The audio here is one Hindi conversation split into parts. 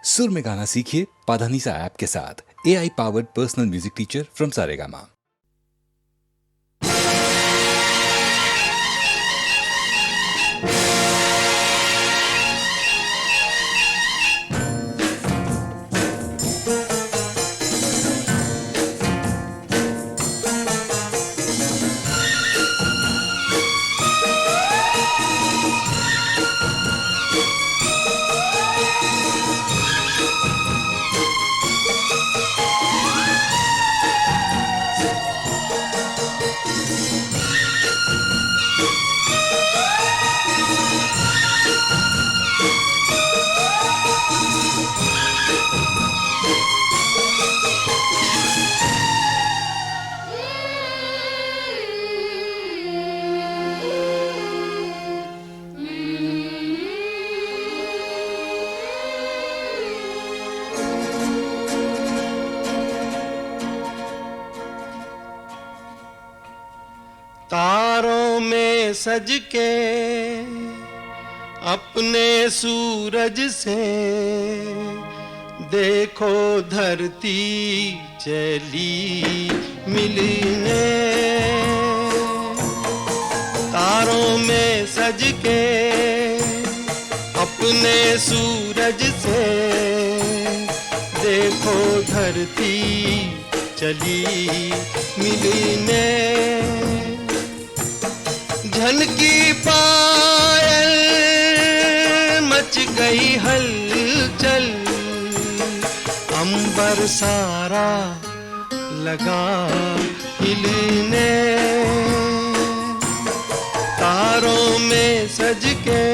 सुर में गाना सीखिए पाधानीसा ऐप के साथ। AI powered personal music teacher from Saregama. तारों में सज के अपने सूरज से देखो धरती चली मिलने। तारों में सज के अपने सूरज से देखो धरती चली मिलने। झनकी पायल मच गई हलचल, अंबर सारा लगा हिलने। तारों में सज के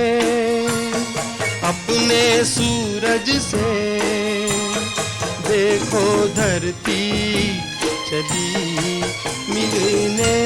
अपने सूरज से देखो धरती चली मिलने।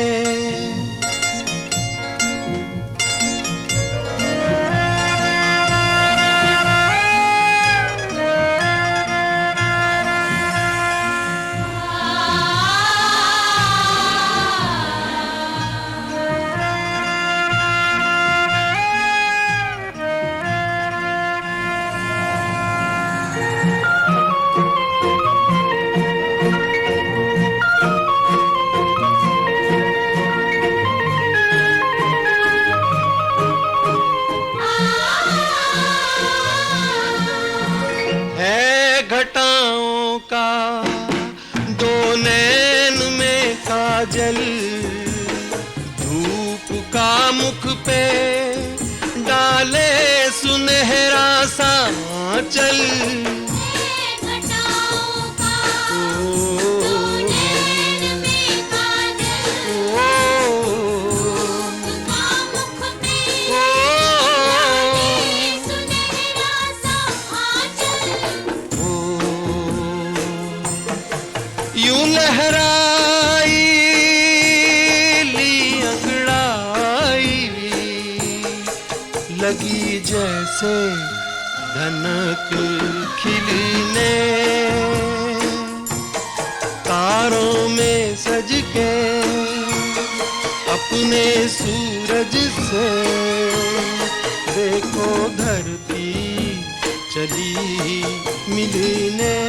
घटाओं का दो नैन में काजल, धूप का मुख पे डाले सुनहरा सा आंचल। यूं लहराई ली अंगड़ाई लगी जैसे धनक खिलने। तारों में सज के अपने सूरज से देखो धरती चली मिलने।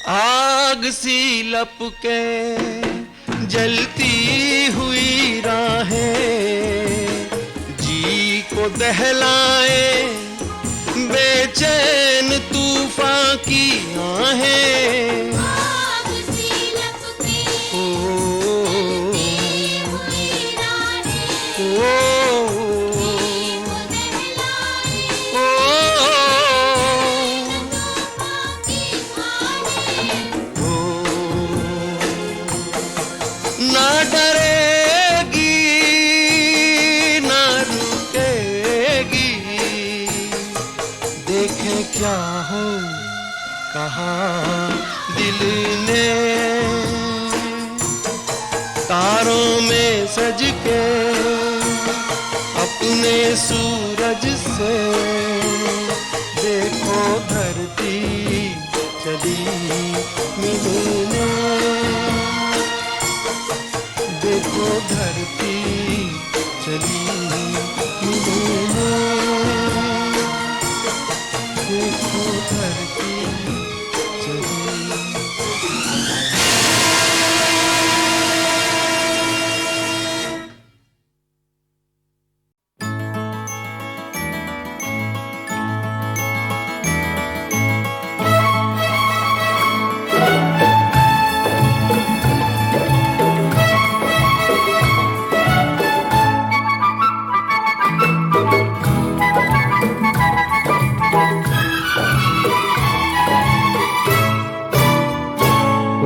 आग सी लपके जलती हुई राहें जी को दहलाए बेचैन तूफान की आहें। डरेगी ना रुकेगी, देखे क्या हो कहा दिल ने। तारों में सज के अपने सूरज से देखो धरती चली मिलने, देखो धरती चली मिलने, देखो धरती चली।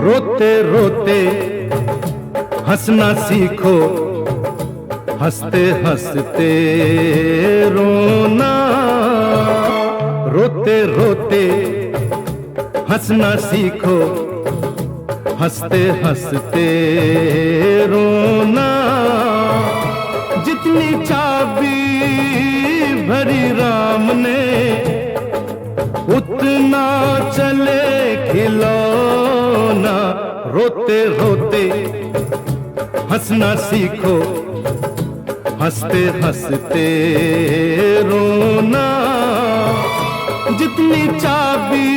रोते रोते हंसना सीखो, हंसते हंसते रोना। रोते रोते हंसना सीखो, हंसते हंसते रोना। जितनी चाबी भरी राम ने, उतना चले खिलौना। रोते रोते हंसना सीखो, हंसते हंसते रोना। जितनी चाबी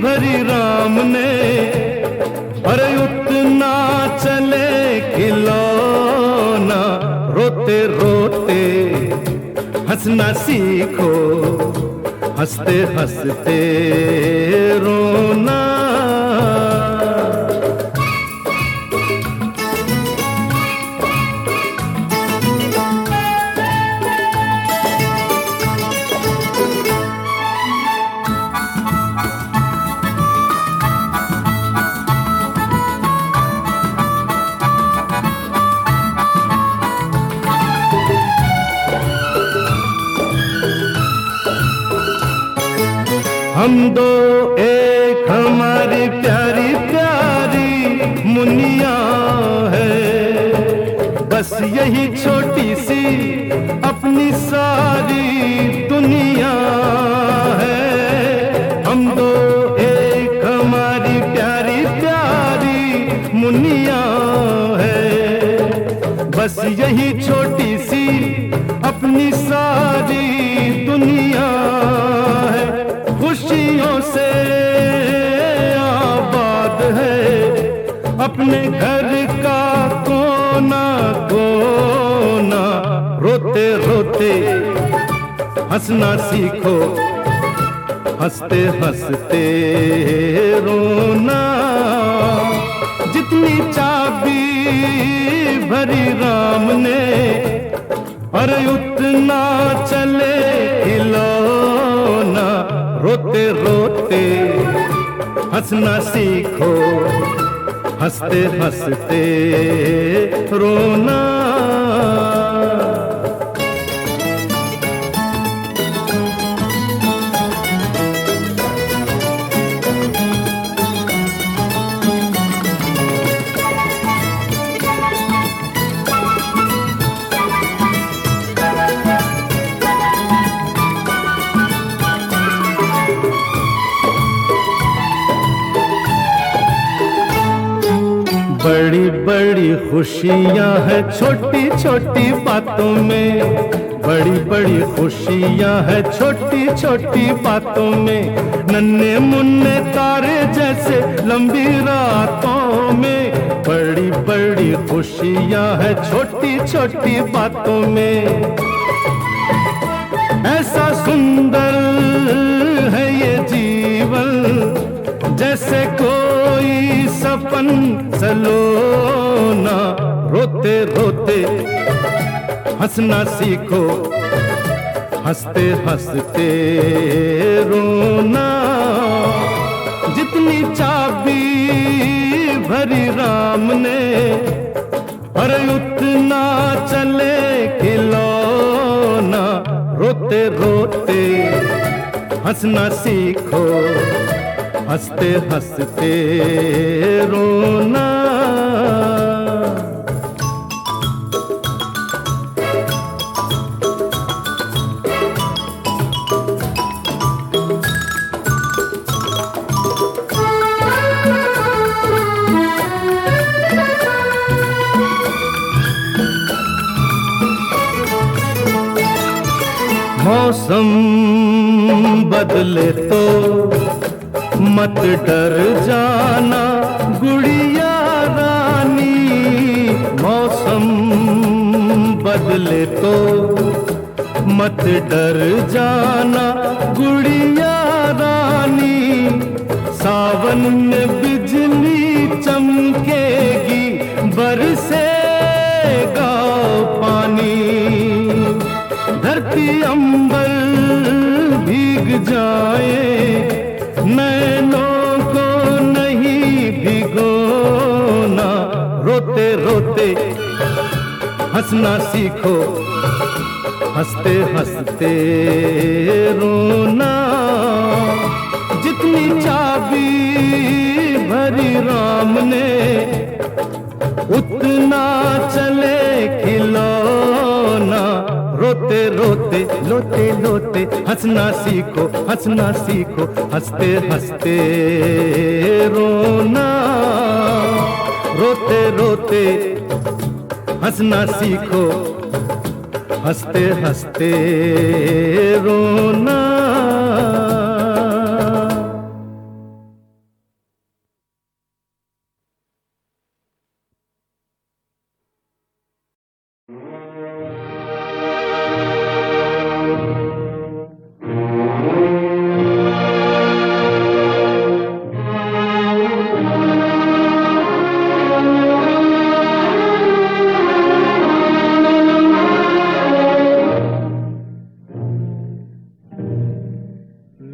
भरी राम ने, अरे उतना चले खिलौना। रोते रोते हंसना सीखो, हंसते हंसते रोना। हम दो एक हमारी प्यारी प्यारी मुनिया है, बस यही छोटी सी अपनी सारी दुनिया है। हम दो एक हमारी प्यारी प्यारी मुनिया है, बस यही छोटी सी अपनी सारी दुनिया है। खुशियों से आबाद है अपने घर का कोना कोना। रोते रोते हंसना सीखो, हंसते हंसते रोना। जितनी चाबी भरी राम ने, अरे उतना चले खिलौना। रोते रोते हंसना सीखो, हंसते हंसते रोना। बड़ी बड़ी खुशियां हैं छोटी छोटी बातों में, बड़ी बड़ी खुशियां हैं छोटी छोटी बातों में। नन्हे मुन्ने तारे जैसे लंबी रातों में, बड़ी बड़ी खुशियां हैं छोटी छोटी बातों में। ऐसा सुंदर है ये जीवन, जैसे कोई सपन सलोना। रोते रोते हंसना सीखो, हंसते हंसते रोना। जितनी चाबी भरी राम ने, हंसना सीखो, हंसते हंसते रोना। मौसम बदले तो मत डर जाना गुड़िया रानी। मौसम बदले तो मत डर जाना गुड़िया रानी। सावन में बिजली चमकेगी, बरसेगा पानी। धरती अंबर भीग जाए, नैनों को नहीं भिगोना। रोते रोते हंसना सीखो, हंसते हंसते रोना। जितनी चाबी भरी राम ने, उतना चले खिलौना। रोते रोते लोते लोते हंसना सीखो, हंसना सीखो, हंसते हंसते रोना। रोते रोते हंसना सीखो, हंसते हंसते रोना।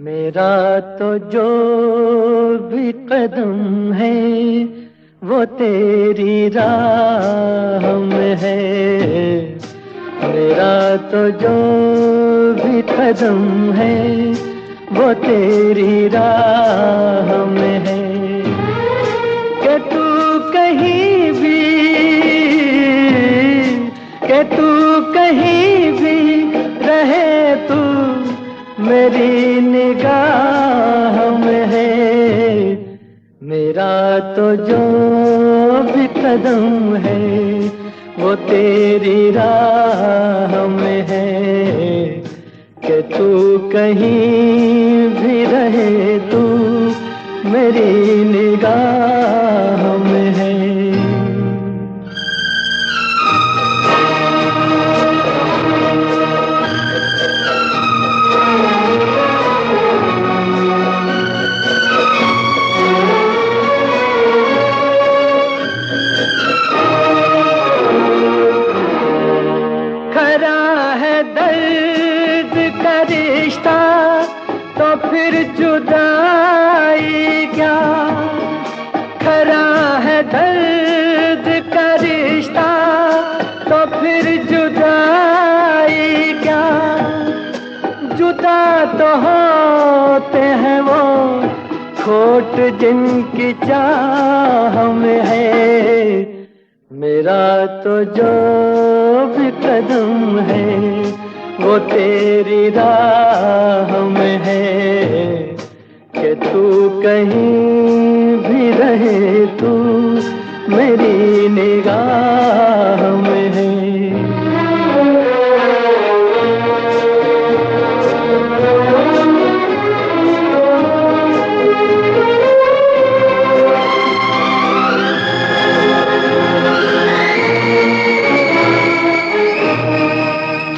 मेरा तो जो भी कदम है वो तेरी राह में है। मेरा तो जो भी कदम है वो तेरी राह में है। कि तू कहीं भी, कि तू कहीं भी रहे, तू मेरी निगाह में है। मेरा तो जो भी कदम है वो तेरी राह में है। कि तू कहीं भी रहे, तू मेरी निगाह में है। फिर जुदाई क्या, खरा है दर्द का रिश्ता, तो फिर जुदाई क्या। जुदा तो होते हैं वो खोट जिनकी चाह में है। मेरा तो जो भी कदम है वो तेरी राह में है। कि तू कहीं भी रहे, तू मेरी निगाह में है।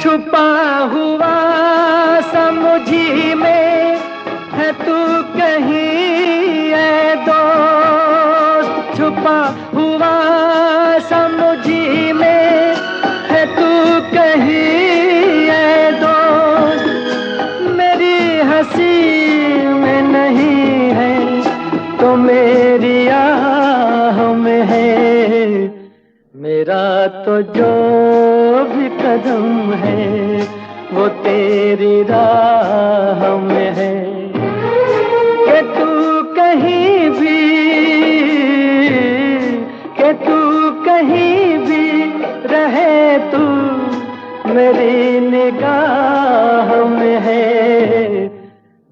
छुपा हुआ समुझी में है तू कहीं ऐ दोस्त। छुपा हुआ समुझी में है तू कहीं ऐ दोस्त। मेरी हंसी में नहीं है तो मेरी आह में है। मेरा तो जो भी कदम है वो तेरी राह में है कि तू कहीं भी, कि तू कहीं भी रहे, तू मेरी निगाह में है।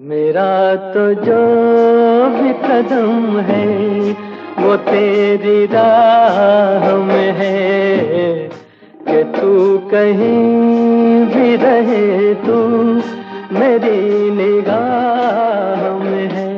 मेरा तो जो भी कदम है वो तेरी राह में है कि तू कहीं भी रहे, तू मेरी निगाह में है।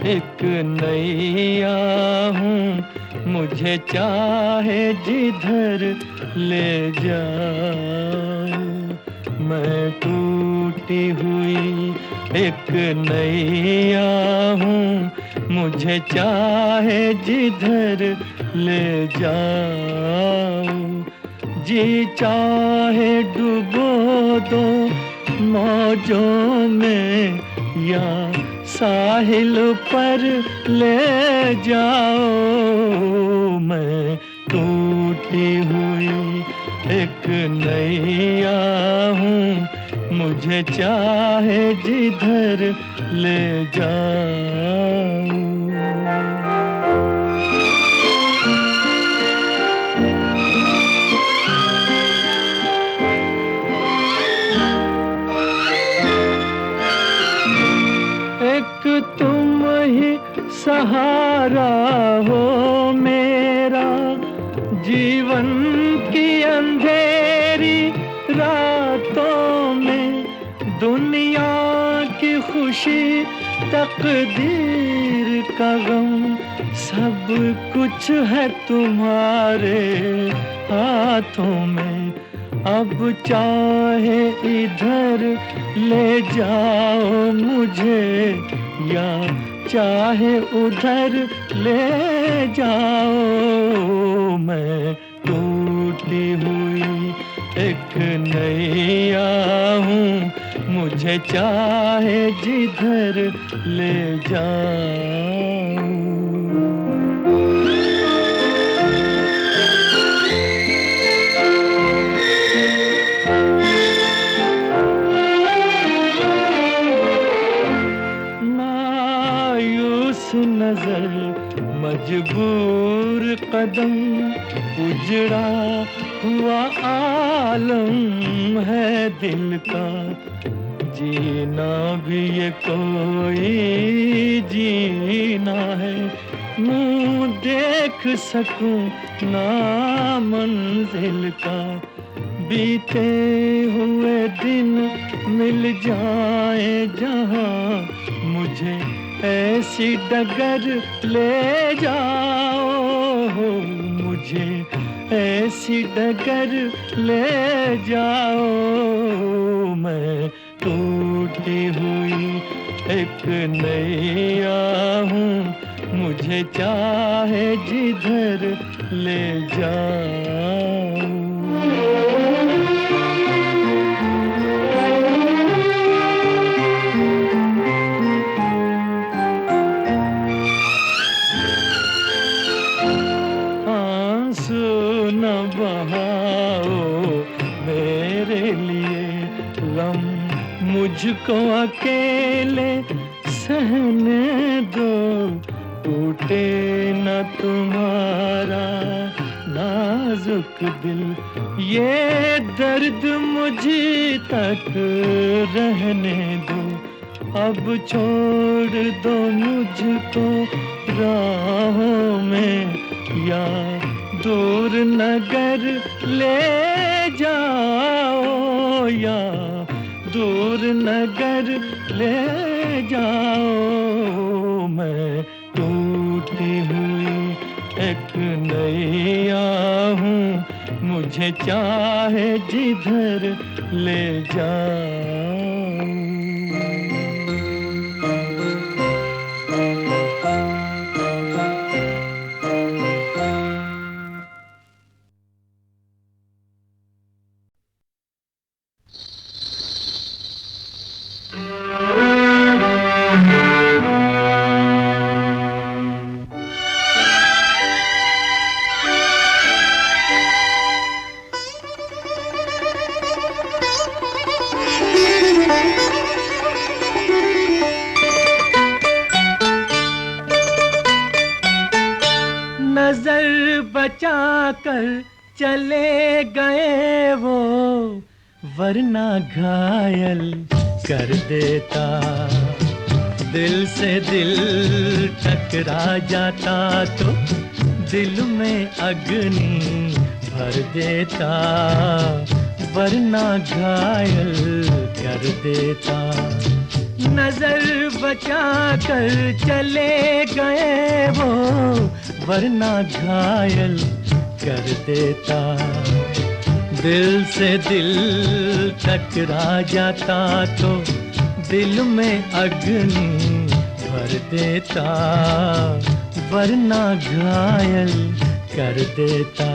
एक नैया हूँ, मुझे चाहे जिधर ले जाओ। मैं टूटी हुई एक नैया हूँ, मुझे चाहे जिधर ले जाओ। जी चाहे डुबो दो मौजों में या साहिल पर ले जाओ। मैं टूटी हुई एक नैया हूँ, मुझे चाहे जिधर ले जाओ। तुम ही सहारा हो मेरा, जीवन की अंधेरी रातों में। दुनिया की खुशी तकदीर का गम, सब कुछ है तुम्हारे हाथों में। अब चाहे इधर ले जाओ मुझे या चाहे उधर ले जाओ। मैं टूटी हुई एक नैया हूँ, मुझे चाहे जिधर ले जाओ। नजर मजबूर कदम, उजड़ा हुआ आलम है दिल का। जीना भी ये कोई जीना है, मुँह देख सकूं ना मंजिल का। बीते हुए दिन मिल जाए जहाँ, मुझे ऐसी डगर ले जाओ। मुझे ऐसी डगर ले जाओ। मैं टूटी हुई एक नैया हूँ, मुझे चाहे जिधर ले जाओ। मुझको अकेले सहने दो, टूटे न तुम्हारा नाजुक दिल। ये दर्द मुझे तक रहने दो, अब छोड़ दो मुझको राहों में या दूर नगर ले जाओ। या दूर नगर ले जाओ। मैं टूटी हुई एक नैया हूँ, मुझे चाहे जिधर ले जाऊं। नजर बचा कर चले गए वो, वरना घायल कर देता। दिल से दिल टकरा जाता तो दिल में अग्नि भर देता, वरना घायल कर देता। नजर बचा कर चले गए वो, वरना घायल कर देता। दिल से दिल टकरा जाता तो दिल में अग्नि भर देता, वरना घायल कर देता।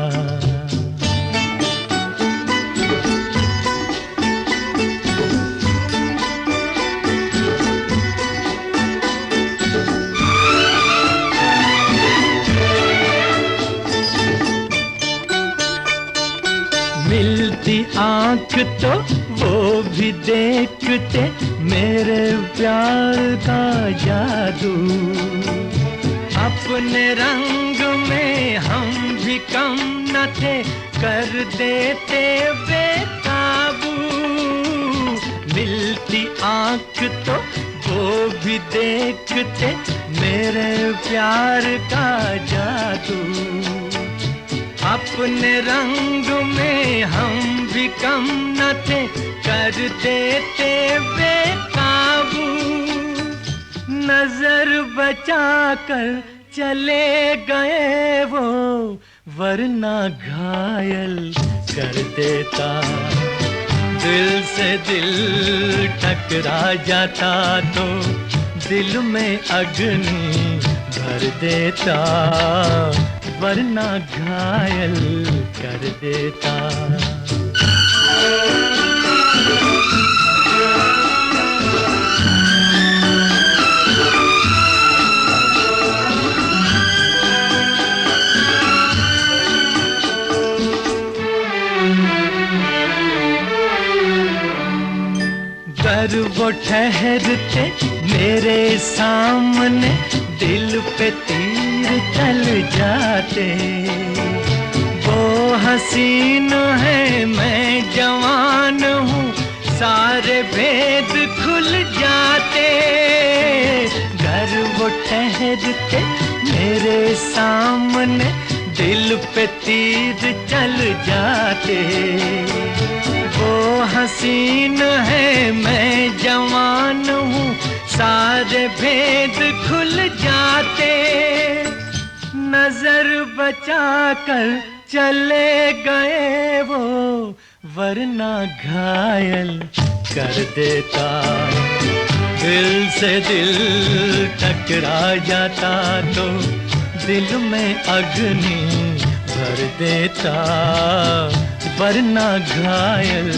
मिलती आँख तो वो भी देखते मेरे प्यार का जादू। अपने रंग में हम भी कम न थे, कर देते बेकाबू। मिलती आँख तो वो भी देखते मेरे प्यार का जादू। अपने रंग में हम भी कम न थे, कर देते बेकाबू। नजर बचा कर चले गए वो, वरना घायल कर देता। दिल से दिल टकरा जाता तो दिल में अग्नि भर देता, वरना घायल कर देता। अगर वो ठहरते मेरे सामने, दिल पे तीर चल जाते। वो हसीन है मैं जवान हूँ, सारे भेद खुल जाते। घर वो ठहरते मेरे सामने, दिल पे तीर चल जाते। वो हसीन है मैं जवान हूँ, सारे भेद खुल जाते। नजर बचा कर चले गए वो, वरना घायल कर देता। दिल से दिल टकरा जाता तो दिल में अग्नि भर देता, वरना घायल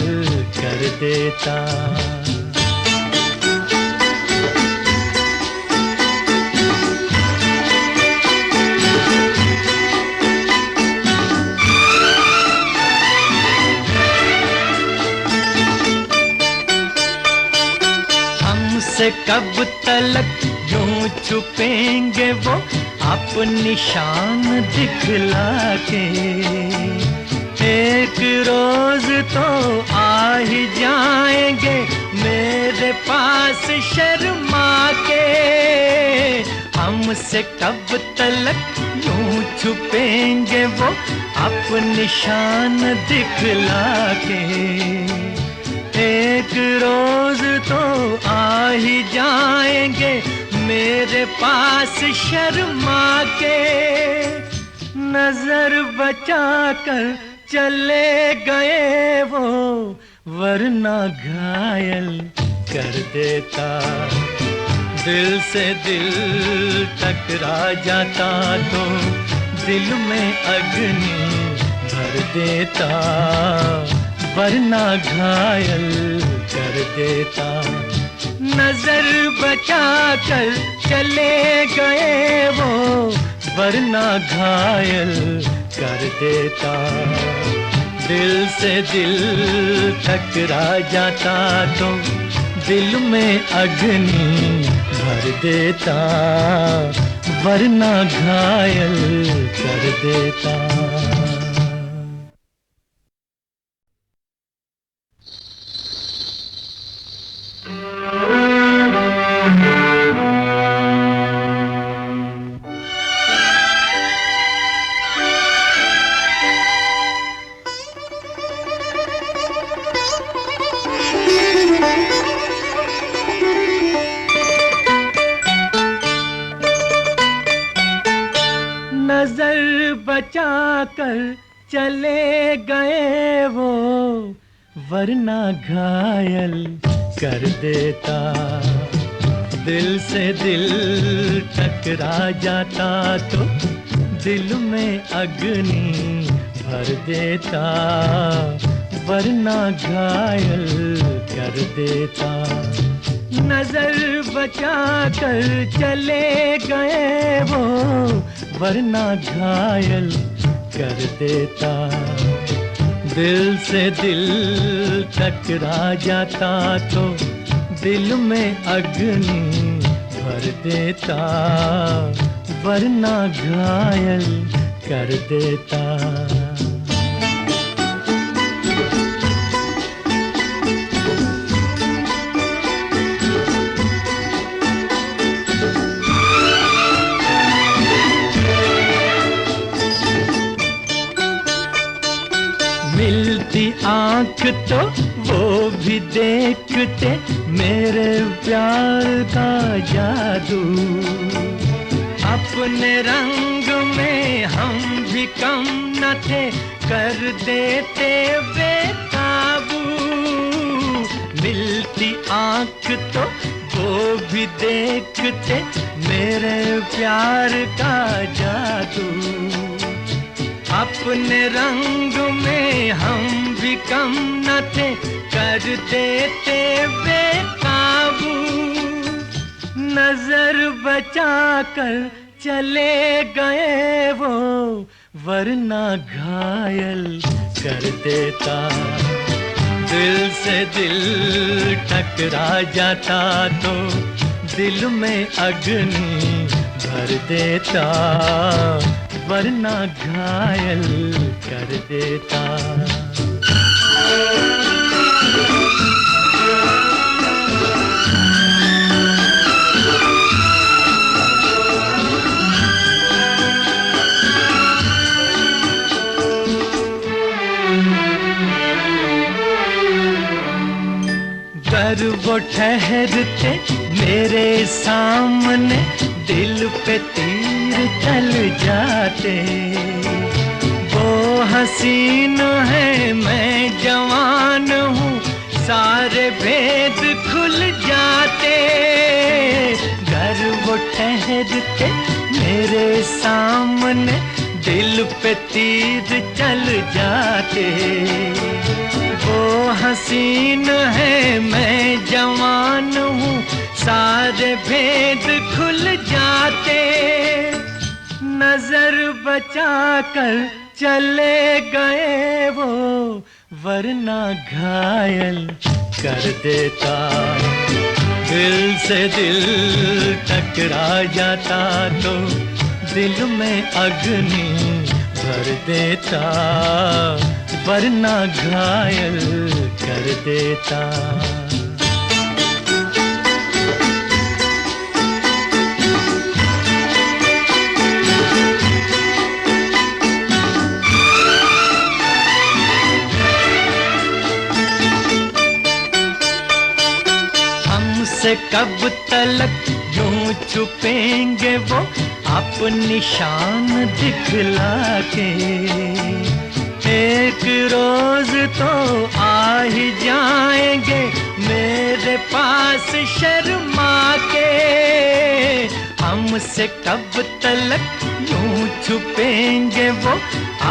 कर देता। हमसे कब तलक यूं छुपेंगे वो अपनी शान दिखला के। एक रोज तो आ ही जाएंगे मेरे पास शर्मा के। हमसे कब तलक यूं छुपेंगे वो अपनी शान दिखला के। एक रोज तो आ ही जाएंगे मेरे पास शर्मा के नजर बचा कर चले गए वो, वरना घायल कर देता। दिल से दिल टकरा जाता तो दिल में अग्नि भर देता, वरना घायल कर देता। नजर बचा कर चले गए वो, वरना घायल कर देता। दिल से दिल टकरा जाता तो दिल में अग्नि भर देता, वरना घायल कर देता। नजर बचा कर चले गए वो, वरना घायल कर देता। दिल से दिल टकरा जाता तो दिल में अग्नि भर देता, वरना घायल कर देता। नजर बचा कर चले गए वो, वरना घायल कर देता। दिल से दिल टकरा जाता तो दिल में अग्नि भर देता, वरना घायल कर देता। मिलती आँख तो वो भी देखते मेरे प्यार का जादू। अपने रंग में हम भी कम न थे, कर देते बेकाबू। मिलती आँख तो वो भी देखते मेरे प्यार का जादू। अपने रंग में हम भी कम न थे, कर देते बेकाबू। नजर बचा कर चले गए वो, वरना घायल कर देता। दिल से दिल टकरा जाता तो दिल में अग्नि भर देता, वरना घायल कर देता। अगर वो ठहरते मेरे सामने, दिल पे तीर चल जाते। वो हसीन है मैं जवान हूँ, सारे भेद खुल जाते। अगर वो ठहरते मेरे सामने, दिल पे तीर चल जाते। वो हसीन है मैं जवान हूँ, सारे भेद खुल जाते। नजर बचा कर चले गए वो, वरना घायल कर देता। दिल से दिल टकरा जाता तो दिल में अग्नि भर देता, वरना घायल कर देता। हमसे कब तलक यूं छुपेंगे वो अपनी शान दिखला के। एक रोज तो आ ही जाएंगे मेरे पास शर्मा के। हमसे कब तलक यूं छुपेंगे वो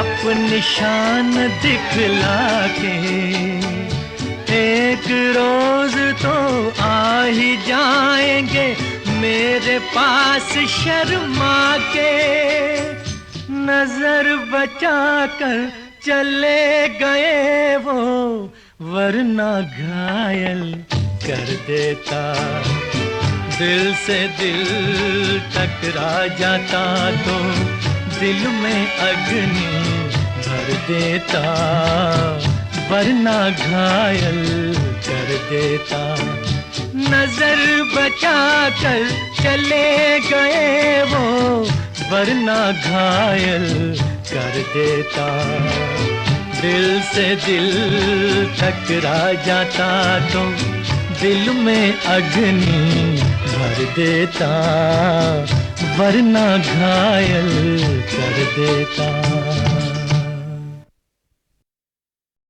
अपनी शान दिखला के। एक रोज तो आ ही जाएंगे मेरे पास शर्मा के। नजर बचा कर चले गए वो, वरना घायल कर देता। दिल से दिल टकरा जाता तो दिल में अग्नि भर देता, वरना घायल कर देता। नजर बचा कर चले गए वो, वरना घायल कर देता। दिल से दिल टकरा जाता तो दिल में अग्नि भर देता, वरना घायल कर देता।